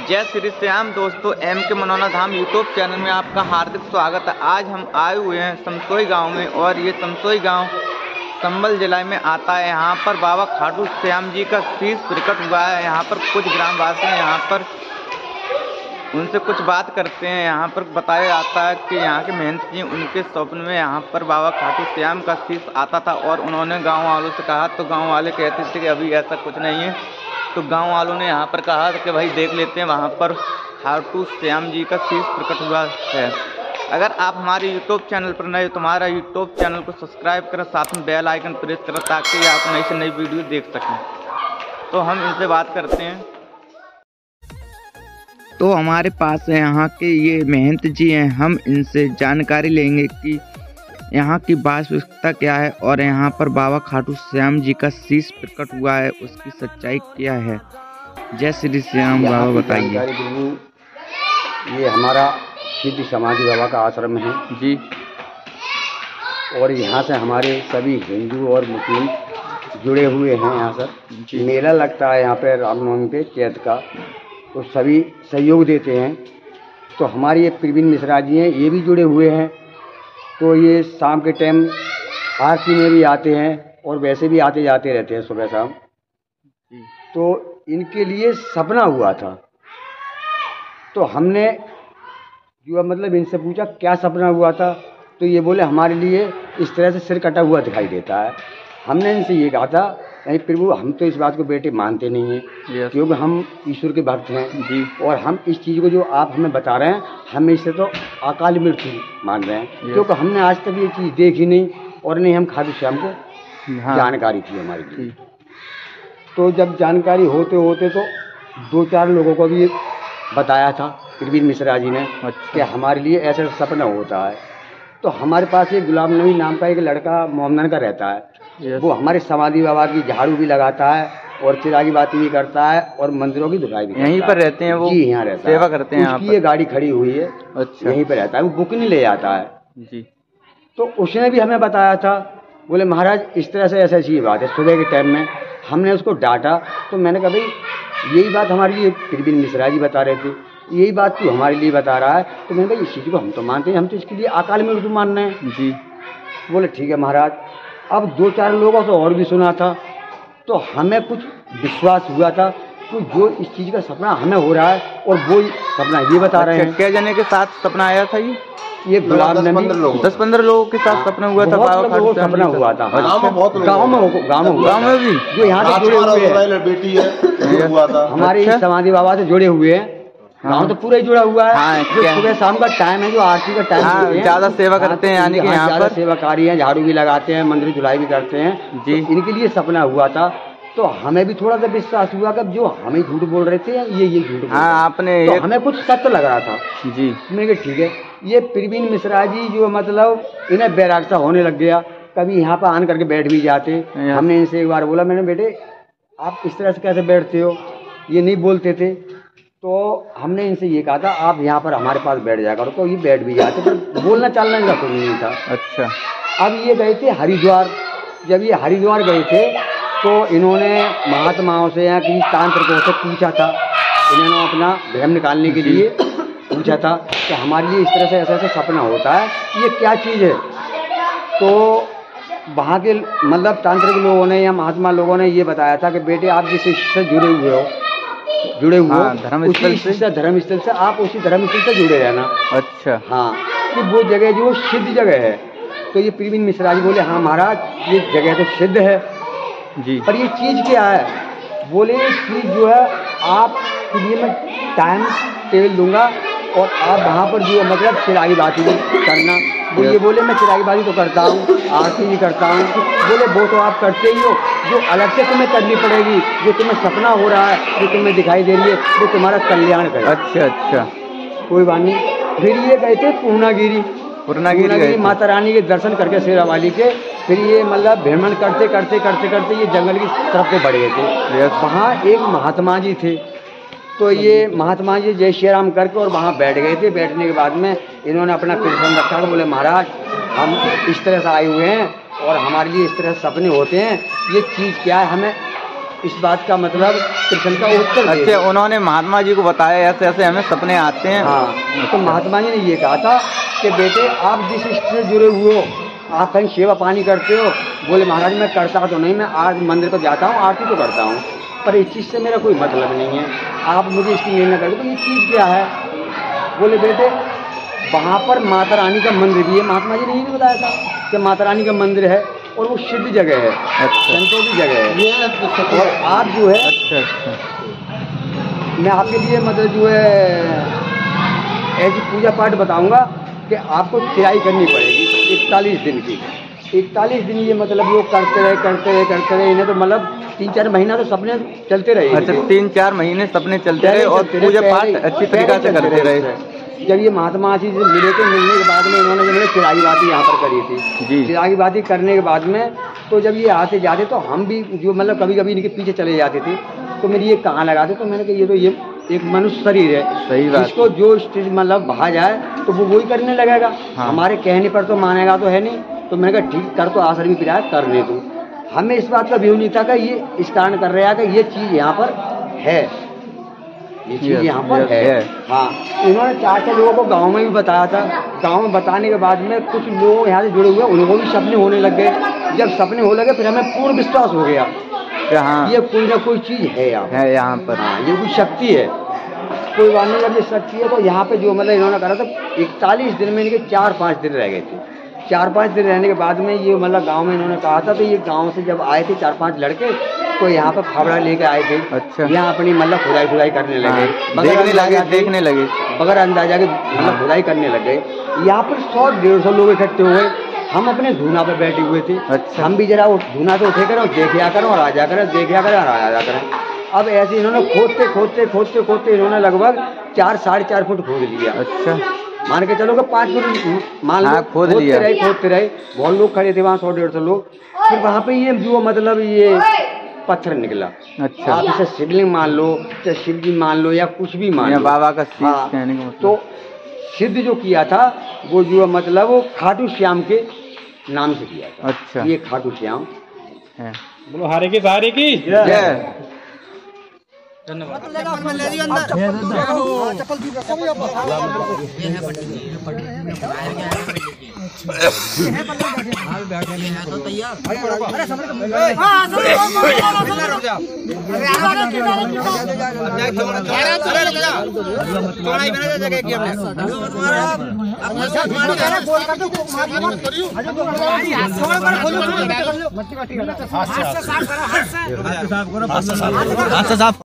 जय श्री श्याम दोस्तों, एम के मनौना धाम यूट्यूब चैनल में आपका हार्दिक स्वागत है। आज हम आए हुए हैं समसोई गांव में और ये समसोई गांव संभल जिला में आता है। यहाँ पर बाबा खाटू श्याम जी का शीश प्रकट हुआ है। यहाँ पर कुछ ग्रामवासी हैं, यहाँ पर उनसे कुछ बात करते हैं। यहाँ पर बताया जाता है कि यहाँ के महंत जी उनके स्वप्न में यहाँ पर बाबा खाटू श्याम का शीश आता था और उन्होंने गाँव वालों से कहा तो गाँव वाले कहते थे कि अभी ऐसा कुछ नहीं है। तो गांव वालों ने यहाँ पर कहा कि भाई देख लेते हैं, वहाँ पर खाटू श्याम जी का शीश प्रकट हुआ है। अगर आप हमारे यूट्यूब चैनल पर नए तो हमारा यूट्यूब चैनल को सब्सक्राइब करें, साथ में बेल आइकन प्रेस करें ताकि आप नई से नई वीडियो देख सकें। तो हम इनसे बात करते हैं। तो हमारे पास है यहाँ के ये महंत जी हैं, हम इनसे जानकारी लेंगे कि यहाँ की वास्तविकता क्या है और यहाँ पर बाबा खाटू श्याम जी का शीश प्रकट हुआ है, उसकी सच्चाई क्या है। जय श्री श्याम बाबा, बताइए। ये हमारा सिद्ध समाधि बाबा का आश्रम है जी, और यहाँ से हमारे सभी हिंदू और मुस्लिम जुड़े हुए हैं। यहाँ सर मेला लगता है यहाँ पे रामनवमी पे चैत का, तो सभी सहयोग देते हैं। तो हमारे ये प्रवीण मिश्रा जी हैं, ये भी जुड़े हुए हैं। तो ये शाम के टाइम आरती में भी आते हैं और वैसे भी आते जाते रहते हैं सुबह शाम। तो इनके लिए सपना हुआ था, तो हमने जो मतलब इनसे पूछा क्या सपना हुआ था, तो ये बोले हमारे लिए इस तरह से सिर कटा हुआ दिखाई देता है। हमने इनसे ये कहा था नहीं प्रभु, हम तो इस बात को बेटे मानते नहीं हैं, क्योंकि हम ईश्वर के भक्त हैं जी, और हम इस चीज़ को जो आप हमें बता रहे हैं हम इससे तो अकाल मृत्यु मान रहे हैं, क्योंकि हमने आज तक ये चीज़ देखी नहीं और नहीं हम खाटू श्याम को जानकारी थी हमारी लिए। तो जब जानकारी होते होते तो 2-4 लोगों को भी बताया था प्रवीण मिश्रा जी ने कि हमारे लिए ऐसा सपना होता है। तो हमारे पास एक गुलाम नबी नाम का एक लड़का मोहम्मदन का रहता है, वो हमारे समाधि बाबा की झाड़ू भी लगाता है और चिरागी बाती भी करता है और मंदिरों की धुलाई भी। यहीं पर रहते हैं वो? जी, यहाँ रहता है, सेवा करते हैं। उसकी ये गाड़ी खड़ी हुई है, अच्छा, यहीं पर रहता है, वो बुक नहीं ले जाता है जी। तो उसने भी हमें बताया था, बोले महाराज इस तरह से ऐसा ऐसी बात है। सुबह के टाइम में हमने उसको डांटा, तो मैंने कहा भाई यही बात हमारे लिए प्रवीण मिश्रा जी बता रहे थे, यही बात तू हमारे लिए बता रहा है। तो मैंने कहा इस चीज़ को हम तो मानते हैं, हम तो इसके लिए अकाल मृत्यु मान रहे हैं जी। बोले ठीक है महाराज। अब 2-4 लोगों से और भी सुना था, तो हमें कुछ विश्वास हुआ था कि जो इस चीज़ का सपना हमें हो रहा है और वो सपना ये बता रहे हैं। क्या जने के साथ सपना आया था? ये गुलाम नबी 10-15 लोगों के साथ सपना हुआ था। सपना हुआ था गाँव में भी, जो यहाँ से जुड़े हुए हैं, हमारे समाधि बाबा से जुड़े हुए हैं। गाँव तो पूरा ही जुड़ा हुआ है। जो सुबह शाम का टाइम है, जो आरती का टाइम, ज्यादा सेवा करते हैं, यानी कि यहाँ पर सेवाकारी हैं, झाड़ू भी लगाते हैं, मंदिर धुलाई भी करते हैं जी। तो इनके लिए सपना हुआ था, तो हमें भी थोड़ा सा विश्वास हुआ कि जो हमें झूठ बोल रहे थे ये झूठ, आपने तो हमें कुछ सत्य लग रहा था जी। मैंने ठीक है। ये प्रवीण मिश्रा जी जो मतलब इन्हें वैराग्य होने लग गया, कभी यहाँ पर आन करके बैठ भी जाते। हमने इनसे एक बार बोला, मैंने बेटे आप इस तरह से कैसे बैठते हो, ये नहीं बोलते थे। तो हमने इनसे ये कहा था आप यहाँ पर हमारे पास बैठ जाया करो, तो ये बैठ भी जाते, पर बोलना चालना इनका कुछ नहीं था। अच्छा। अब ये गए थे हरिद्वार। जब ये हरिद्वार गए थे तो इन्होंने महात्माओं से या किसी तांत्रिकों से पूछा था, इन्होंने अपना भ्रम निकालने के लिए पूछा था कि हमारे लिए इस तरह से ऐसा ऐसा सपना होता है, ये क्या चीज़ है। तो वहाँ के मतलब तांत्रिक लोगों ने या महात्मा लोगों ने ये बताया था कि बेटे आप जिस इससे जुड़े हुए धर्म स्थल से आप उसी धर्म स्थल से जुड़े रहना। अच्छा। हाँ, कि वो जगह जो सिद्ध जगह है। तो ये प्रवीण मिश्रा जी बोले हाँ महाराज ये जगह तो सिद्ध है जी, पर ये चीज़ क्या है। बोले ये चीज़ जो है आपके लिए मैं टाइम टेबल दूंगा और आप वहाँ पर जो मतलब चिरागी बाती भी करना। वो ये बोले मैं चिरागी बाती तो करता हूँ, आरती भी करता हूँ। बोले वो तो आप करते ही हो, जो अलग से तुम्हें करनी पड़ेगी, जो तुम्हें सपना हो रहा है, जो तुम्हें दिखाई दे रही है, वो तुम्हारा कल्याण करे। अच्छा अच्छा, कोई बात नहीं। फिर ये गए थे पूर्णागिरी माता रानी के दर्शन करके शेरा वाली के। फिर ये मतलब भ्रमण करते करते करते करते ये जंगल की तरफ को बढ़ गए थे। वहाँ एक महात्मा जी थे, तो ये महात्मा जी जय श्री राम करके और वहाँ बैठ गए थे। बैठने के बाद में इन्होंने अपना कृष्ण रखा, बोले महाराज हम इस तरह से आए हुए हैं और हमारे लिए इस तरह सपने होते हैं, ये चीज़ क्या है हमें इस बात का मतलब कृष्ण का उत्तर दे। अच्छा, उन्होंने महात्मा जी को बताया ऐसे ऐसे हमें सपने आते हैं। हाँ, तो महात्मा जी ने ये कहा था कि बेटे आप जिस इष्ट से जुड़े हुए हो, आप कहीं सेवा पानी करते हो? बोले महाराज मैं करता तो नहीं, मैं आज मंदिर पर जाता हूँ, आरती तो करता हूँ, पर इस चीज़ से मेरा कोई मतलब नहीं है, आप मुझे इसकी मेल न करो। तो ये चीज़ क्या है? बोले बेटे वहाँ पर माता रानी का मंदिर भी है। महात्मा जी ने ये नहीं बताया था कि माता रानी का मंदिर है और वो सिद्ध जगह है, संतों की जगह है। और आप जो है, अच्छा, मैं आपके लिए मतलब जो है ऐसी पूजा पाठ बताऊंगा कि आपको तैयारी करनी पड़ेगी 41 दिन की। 41 दिन ये मतलब लोग करते रहे, इन्हें तो मतलब 3-4 महीना तो सपने चलते रहे। अच्छा, 3-4 महीने सपने चलते रहे और पूजा पाठ अच्छी तरीके से करते रहे। जब ये महात्मा जी से मिले थे, मिलने के बाद में इन्होंने जो चिरागी बाती यहाँ पर करी थी जी। चिरागी बाती करने के बाद में तो जब ये आते जाते तो हम भी जो मतलब कभी कभी इनके पीछे चले जाते थे, तो मेरी ये कहाँ लगाते, तो मैंने कहा ये तो ये एक मनुष्य शरीर है, सही बात, इसको जो चीज मतलब भा जाए तो वो वही करने लगेगा। हाँ। हमारे कहने पर तो मानेगा तो है नहीं। तो मैंने कहा ठीक कर, तो आश्रम भी पिराया करने दो। हमें इस बात का व्यू नहीं था कि ये इस कारण कर रहा है कि ये चीज़ यहाँ पर है, ये चीज़ यहाँ पर है। हाँ, इन्होंने 4-6 लोगों को गांव में भी बताया था। गांव में बताने के बाद में कुछ लोग यहाँ से जुड़े हुए, उनको भी सपने होने लग गए। जब सपने होने लगे फिर हमें पूर्ण विश्वास हो गया कि हाँ ये कोई ना कोई चीज़ है यहाँ पर। हाँ, ये कोई शक्ति है, कोई बात नहीं। जब ये शक्ति है तो यहाँ पे जो मतलब इन्होंने करा था 41 दिन में इनके 4-5 दिन रह गए थे। 4-5 दिन रहने के बाद में ये मतलब गांव में इन्होंने कहा था, तो ये गांव से जब आए थे 4-5 लड़के, तो यहाँ पर फावड़ा लेके आए थे। अच्छा, यहाँ अपनी मतलब खुदाई करने लगे, देखने लगे बगैर अंदाजा के मतलब खुदाई करने लगे। यहाँ पर 100-150 लोग इकट्ठे हुए। हम अपने धूना पर बैठे हुए थे। अच्छा, हम भी जरा वो धूना तो उठे करें और देखा करें और आ जा करें, देखा करें और आ जा करें। अब ऐसे इन्होंने खोदते इन्होंने लगभग 4-4.5 फुट खोद लिया। अच्छा, मान के चलो कि 5 फुट मान लो, खोदते रहे। बहुत लोग खड़े थे वहाँ, 100-150 लोग। फिर वहाँ पे ये जो मतलब ये पत्थर निकला। अच्छा, आप इसे शिवलिंग मान लो, चाहे शिव जी मान लो, या कुछ भी मान लो, बाबा का हाँ, कहने का मतलब। तो सिद्ध जो किया था वो जो मतलब वो खाटू श्याम के नाम से किया था। अच्छा, ये खाटू श्याम है। बोलो हरे की सहारे की जय। साफ